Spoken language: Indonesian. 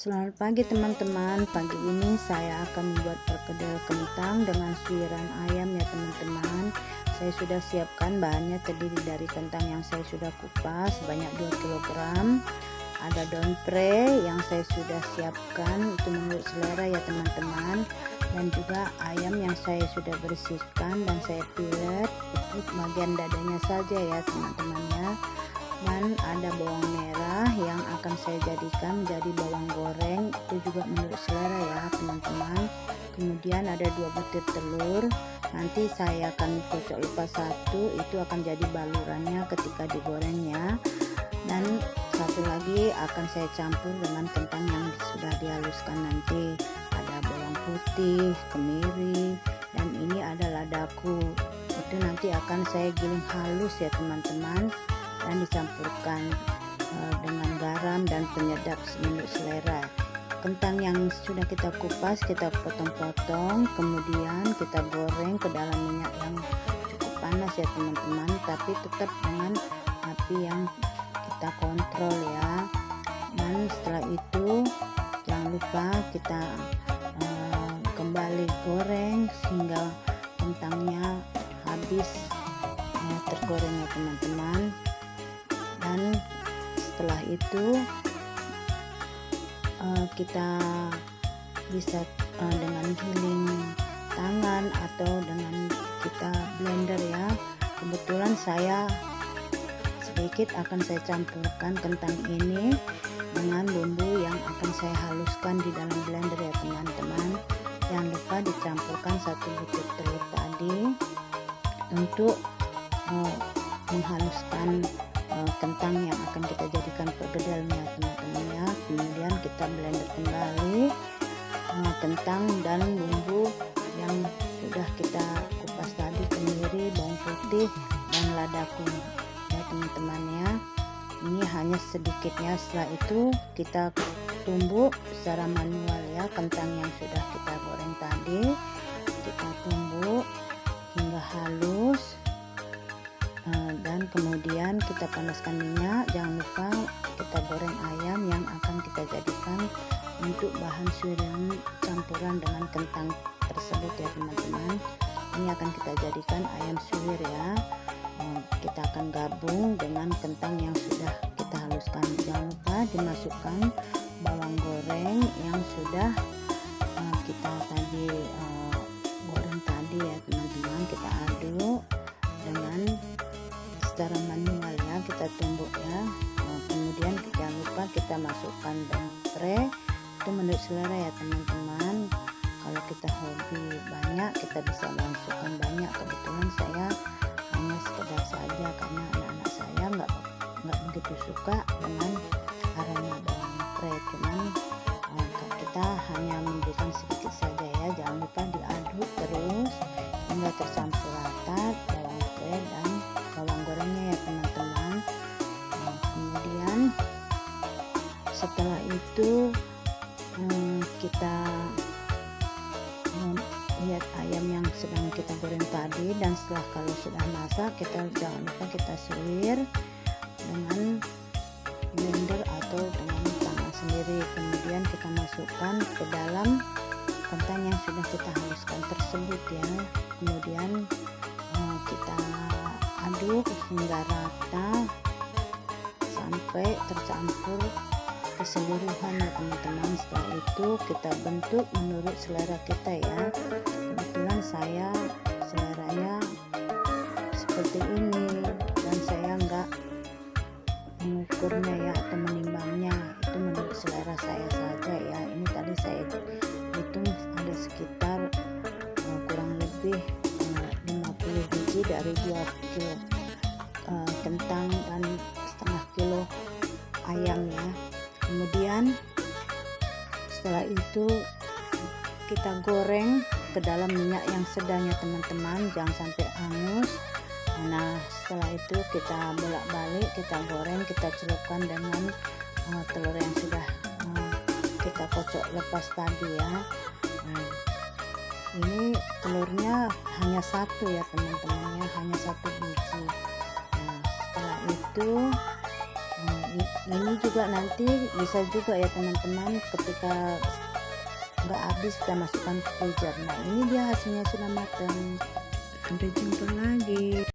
Selamat pagi teman-teman. Pagi ini saya akan membuat perkedel kentang dengan suiran ayam ya teman-teman. Saya sudah siapkan bahannya, terdiri dari kentang yang saya sudah kupas sebanyak 2 kg. Ada daun pre yang saya sudah siapkan, itu menurut selera ya teman-teman. Dan juga ayam yang saya sudah bersihkan dan saya pilet, itu bagian dadanya saja ya teman-teman ya. Dan ada bawang merah yang akan saya jadikan jadi bawang goreng, itu juga menurut selera ya teman-teman. Kemudian ada 2 butir telur, nanti saya akan kocok lepas satu, itu akan jadi balurannya ketika digorengnya. Dan satu lagi akan saya campur dengan kentang yang sudah dihaluskan nanti. Ada bawang putih, kemiri, dan ini ada ladaku, itu nanti akan saya giling halus ya teman-teman, dan dicampurkan dengan garam dan penyedap menurut selera. Kentang yang sudah kita kupas kita potong-potong, kemudian kita goreng ke dalam minyak yang cukup panas ya teman-teman, tapi tetap dengan api yang kita kontrol ya. Dan setelah itu jangan lupa kita kembali goreng sehingga kentangnya habis tergoreng ya teman-teman. Dan setelah itu kita bisa dengan giling tangan atau dengan kita blender ya. Kebetulan saya sedikit akan saya campurkan kentang ini dengan bumbu yang akan saya haluskan di dalam blender ya teman-teman. Jangan lupa dicampurkan 1 butir telur tadi untuk menghaluskan kentang yang akan kita jadikan perkedelnya teman-teman ya. Kemudian kita blender kembali kentang dan bumbu yang sudah kita kupas tadi, kemiri, bawang putih, dan ladaku ya teman-teman ya. Ini hanya sedikitnya. Setelah itu kita tumbuk secara manual ya kentang yang sudah kita goreng tadi, kita tumbuk hingga halus. Dan kemudian kita panaskan minyak. Jangan lupa kita goreng ayam yang akan kita jadikan untuk bahan suiran campuran dengan kentang tersebut ya teman-teman. Ini akan kita jadikan ayam suwir ya. Kita akan gabung dengan kentang yang sudah kita haluskan. Jangan lupa dimasukkan bawang goreng yang sudah kita tadi goreng tadi ya teman-teman. Kita aduk dengan secara manual ya, kita tumbuk ya. Kemudian jangan lupa kita masukkan daun pre, itu menurut selera ya teman-teman. Kalau kita hobi banyak, kita bisa masukkan banyak. Kebetulan saya hanya sekedar saja karena anak-anak saya nggak begitu suka dengan aroma bawang pre. Cuman kita hanya memberikan sedikit saja ya. Jangan lupa diaduk terus hingga tercampur rata bawang pre dan bawang gorengnya ya teman-teman. Kemudian setelah itu kita lihat ayam yang sedang kita goreng tadi, dan setelah kalau sudah masak kita jangan lupa kita suwir dengan blender atau dengan tangan sendiri. Kemudian kita masukkan ke dalam kentang yang sudah kita haluskan tersebut ya. Kemudian kita aduk hingga rata sampai tercampur keseluruhan ya teman-teman. Setelah itu kita bentuk menurut selera kita ya. Kebetulan saya seleranya seperti ini, dan saya enggak mengukurnya ya atau menimbangnya, itu menurut selera saya saja ya. Ini tadi saya hitung ada sekitar kurang lebih 50 biji dari 2 kilo kentang dan setengah kilo ayam ya. Kemudian setelah itu kita goreng ke dalam minyak yang sedang ya teman-teman, jangan sampai hangus. Nah setelah itu kita bolak-balik, kita goreng, kita celupkan dengan telur yang sudah kita kocok lepas tadi ya. Ini telurnya hanya satu ya teman-teman ya, hanya 1 biji. Nah setelah itu Ini juga nanti bisa juga ya teman-teman, ketika nggak habis kita masukkan ke freezer. Nah, ini dia hasilnya sudah matang. Sampai jumpa lagi.